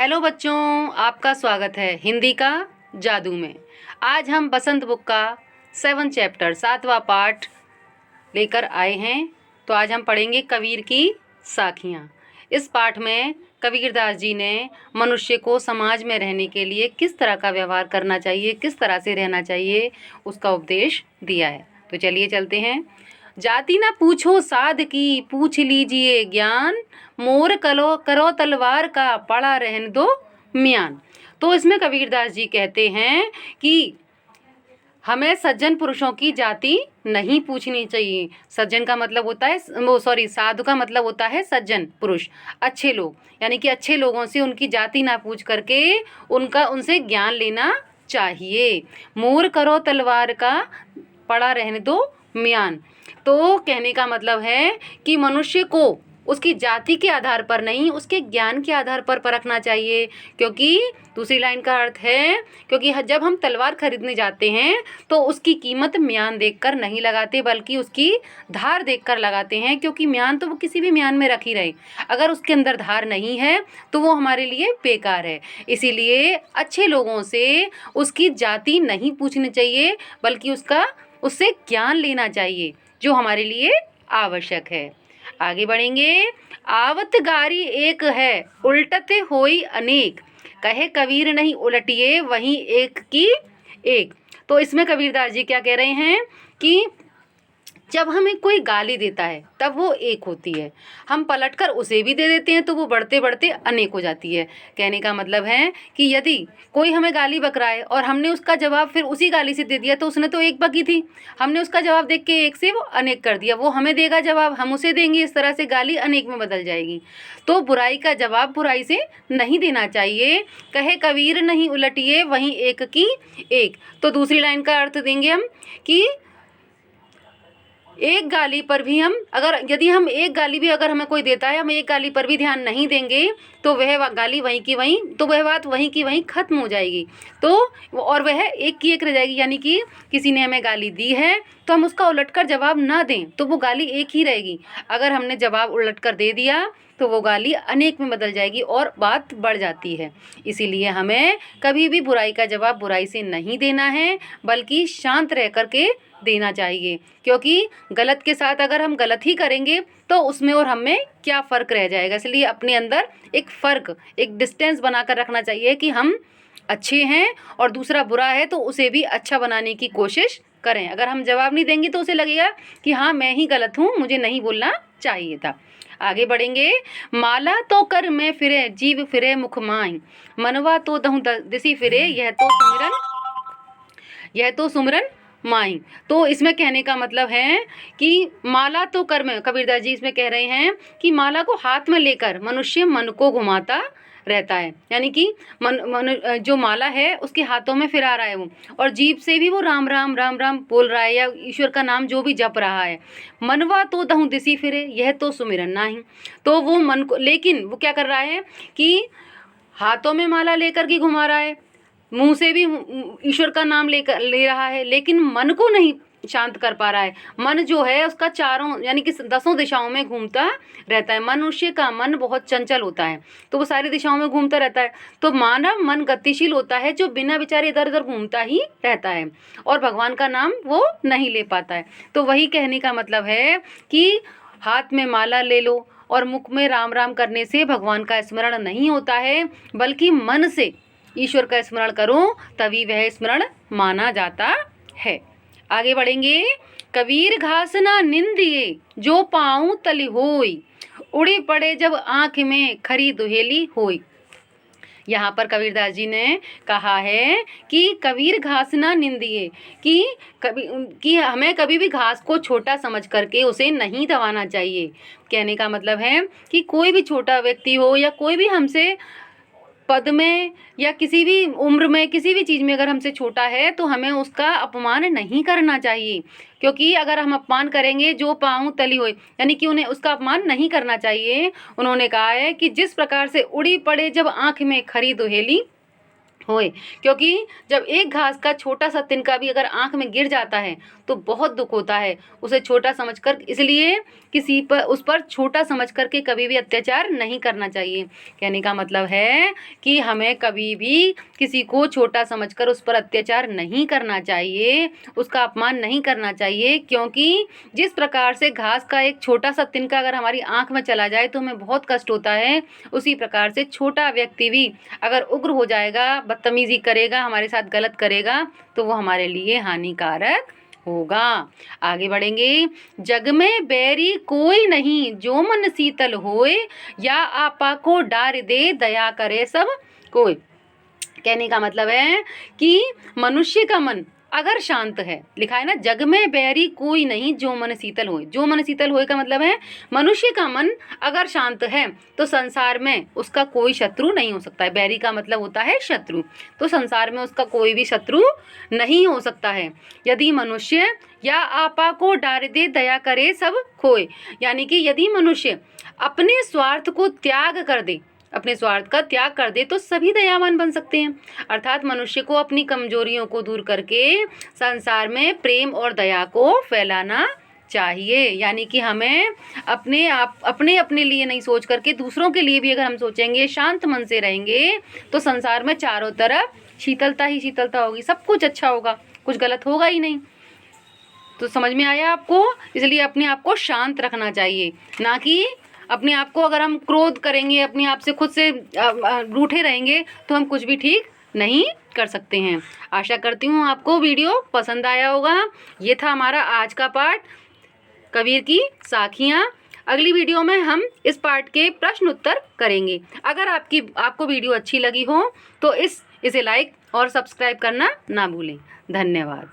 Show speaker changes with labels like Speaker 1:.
Speaker 1: Hello बच्चों, आपका स्वागत है हिंदी का जादू में। आज हम बसंत बुक का 7 चैप्टर 7वां पार्ट लेकर आए हैं। तो आज हम पढ़ेंगे कबीर की साखियाँ। इस पाठ में कबीरदास जी ने मनुष्य को समाज में रहने के लिए किस तरह का व्यवहार करना चाहिए, किस तरह से रहना चाहिए, उसका उपदेश दिया है। तो चलिए चलते हैं। जाति न पूछो साध की, पूछ लीजिए ज्ञान, मोर करो तलवार का, पड़ा रहने दो म्यान। तो इसमें कबीरदास जी कहते हैं कि हमें सज्जन पुरुषों की जाति नहीं पूछनी चाहिए। सज्जन का मतलब होता है साधु का मतलब होता है सज्जन पुरुष, अच्छे लोग, यानी कि अच्छे लोगों से उनकी जाति ना पूछ करके उनसे ज्ञान लेना चाहिए। मोर करो तलवार का, पड़ा रहने दो म्यान। तो कहने का मतलब है कि मनुष्य को उसकी जाति के आधार पर नहीं, उसके ज्ञान के आधार पर परखना चाहिए। क्योंकि दूसरी लाइन का अर्थ है, क्योंकि जब हम तलवार खरीदने जाते हैं तो उसकी कीमत म्यान देखकर नहीं लगाते, बल्कि उसकी धार देखकर लगाते हैं। क्योंकि म्यान तो वो किसी भी म्यान में रखी रहे, अगर उसके अंदर धार नहीं है तो वो हमारे लिए बेकार है। इसीलिए अच्छे लोगों से उसकी जाति नहीं पूछनी चाहिए, बल्कि उससे ज्ञान लेना चाहिए जो हमारे लिए आवश्यक है। आगे बढ़ेंगे। आवत गारी एक है, उल्टते होई अनेक, कहे कबीर नहीं उलटिए वहीं एक की एक। तो इसमें कबीरदास जी क्या कह रहे हैं कि जब हमें कोई गाली देता है तब वो एक होती है, हम पलटकर उसे भी दे देते हैं तो वो बढ़ते बढ़ते अनेक हो जाती है। कहने का मतलब है कि यदि कोई हमें गाली बक रहा है और हमने उसका जवाब फिर उसी गाली से दे दिया, तो उसने तो एक बकी थी, हमने उसका जवाब देख के एक से वो अनेक कर दिया। वो हमें देगा जवाब, हम उसे देंगे, इस तरह से गाली अनेक में बदल जाएगी। तो बुराई का जवाब बुराई से नहीं देना चाहिए। कहे कबीर नहीं उलटिए वहीं एक की एक। तो दूसरी लाइन का अर्थ देंगे हम कि एक गाली पर भी यदि हम एक गाली भी अगर हमें कोई देता है, हम एक गाली पर भी ध्यान नहीं देंगे तो वह गाली वहीं की वहीं, तो वह बात वहीं की वहीं खत्म हो जाएगी। तो और वह एक की एक रह जाएगी। यानी कि किसी ने हमें गाली दी है तो हम उसका उलटकर जवाब ना दें तो वो गाली एक ही रहेगी। अगर हमने जवाब उलटकर दे दिया तो वो गाली अनेक में बदल जाएगी और बात बढ़ जाती है। इसीलिए हमें कभी भी बुराई का जवाब बुराई से नहीं देना है, बल्कि शांत रह कर के देना चाहिए। क्योंकि गलत के साथ अगर हम गलत ही करेंगे तो उसमें और हमें क्या फ़र्क रह जाएगा। इसलिए अपने अंदर एक फ़र्क, एक डिस्टेंस बनाकर रखना चाहिए कि हम अच्छे हैं और दूसरा बुरा है तो उसे भी अच्छा बनाने की कोशिश करें। अगर हम जवाब नहीं देंगे तो उसे लगेगा कि हाँ मैं ही गलत हूँ, मुझे नहीं बोलना चाहिए था। आगे बढ़ेंगे। माला तो कर में फिरे, जीव फिरे मुख माई, मनवा तो दहु दिसी फिरे, यह तो सुमरन माई। तो इसमें कहने का मतलब है कि माला तो कर में, कबीरदास जी इसमें कह रहे हैं कि माला को हाथ में लेकर मनुष्य मन को घुमाता रहता है। यानी कि जो माला है उसके हाथों में फिरा रहा है वो, और जीभ से भी वो राम राम राम राम बोल रहा है या ईश्वर का नाम जो भी जप रहा है। मनवा तो दहु दिसी फिरे, यह तो सुमिरन नाही। तो वो मन को, लेकिन वो क्या कर रहा है कि हाथों में माला लेकर के घुमा रहा है, मुंह से भी ईश्वर का नाम ले रहा है, लेकिन मन को नहीं शांत कर पा रहा है। मन जो है उसका चारों यानी कि 10 दिशाओं में घूमता रहता है। मनुष्य का मन बहुत चंचल होता है तो वो सारी दिशाओं में घूमता रहता है। तो मानव मन गतिशील होता है जो बिना विचारे इधर उधर घूमता ही रहता है और भगवान का नाम वो नहीं ले पाता है। तो वही कहने का मतलब है कि हाथ में माला ले लो और मुख में राम राम करने से भगवान का स्मरण नहीं होता है, बल्कि मन से ईश्वर का स्मरण करो तभी वह स्मरण माना जाता है। आगे बढ़ेंगे। कबीर घास ना निंदिए, जो पाऊँ तली होई, उड़ी पड़े जब आँख में खरी दुहेली होई। यहाँ पर कबीरदास जी ने कहा है कि कबीर घास ना निंदिए, कि हमें कभी भी घास को छोटा समझ करके उसे नहीं दबाना चाहिए। कहने का मतलब है कि कोई भी छोटा व्यक्ति हो या कोई भी हमसे पद में या किसी भी उम्र में किसी भी चीज़ में अगर हमसे छोटा है तो हमें उसका अपमान नहीं करना चाहिए। क्योंकि अगर हम अपमान करेंगे जो पाऊँ तली होए, यानी कि उन्हें उसका अपमान नहीं करना चाहिए। उन्होंने कहा है कि जिस प्रकार से उड़ी पड़े जब आँख में खरी दुहेली, होए, क्योंकि जब एक घास का छोटा सा तिनका भी अगर आँख में गिर जाता है तो बहुत दुःख होता है। उसे छोटा समझकर, इसलिए किसी पर, उस पर छोटा समझ कर के कभी भी अत्याचार नहीं करना चाहिए। कहने का मतलब है कि हमें कभी भी किसी को छोटा समझकर उस पर अत्याचार नहीं करना चाहिए, उसका अपमान नहीं करना चाहिए, क्योंकि जिस प्रकार से घास का एक छोटा सा तिनका अगर हमारी आँख में चला जाए तो हमें बहुत कष्ट होता है, उसी प्रकार से छोटा व्यक्ति भी अगर उग्र हो जाएगा, बदतमीजी करेगा, हमारे साथ गलत करेगा, तो वो हमारे लिए हानिकारक होगा। आगे बढ़ेंगे। जग में बैरी कोई नहीं, जो मन शीतल होए, या आपा को डार दे, दया करे सब कोई। कहने का मतलब है कि मनुष्य का मन अगर शांत है, लिखा है ना, जग में बैरी कोई नहीं, जो मन शीतल होए। जो मन शीतल होए का मतलब है मनुष्य का मन अगर शांत है तो संसार में उसका कोई शत्रु नहीं हो सकता है। बैरी का मतलब होता है शत्रु, तो संसार में उसका कोई भी शत्रु नहीं हो सकता है। यदि मनुष्य या आपा को डार दे, दया करे सब खोए, यानी कि यदि मनुष्य अपने स्वार्थ को त्याग कर दे, अपने स्वार्थ का त्याग कर दे, तो सभी दयावान बन सकते हैं। अर्थात मनुष्य को अपनी कमजोरियों को दूर करके संसार में प्रेम और दया को फैलाना चाहिए। यानी कि हमें अपने लिए नहीं सोच करके दूसरों के लिए भी अगर हम सोचेंगे, शांत मन से रहेंगे, तो संसार में चारों तरफ शीतलता ही शीतलता होगी, सब कुछ अच्छा होगा, कुछ गलत होगा ही नहीं। तो समझ में आया आपको? इसलिए अपने आप को शांत रखना चाहिए, ना कि अपने आप को अगर हम क्रोध करेंगे, अपने आप से खुद से रूठे रहेंगे, तो हम कुछ भी ठीक नहीं कर सकते हैं। आशा करती हूँ आपको वीडियो पसंद आया होगा। ये था हमारा आज का पाठ, कबीर की साखियाँ। अगली वीडियो में हम इस पाठ के प्रश्न उत्तर करेंगे। अगर आपको वीडियो अच्छी लगी हो तो इसे लाइक और सब्सक्राइब करना ना भूलें। धन्यवाद।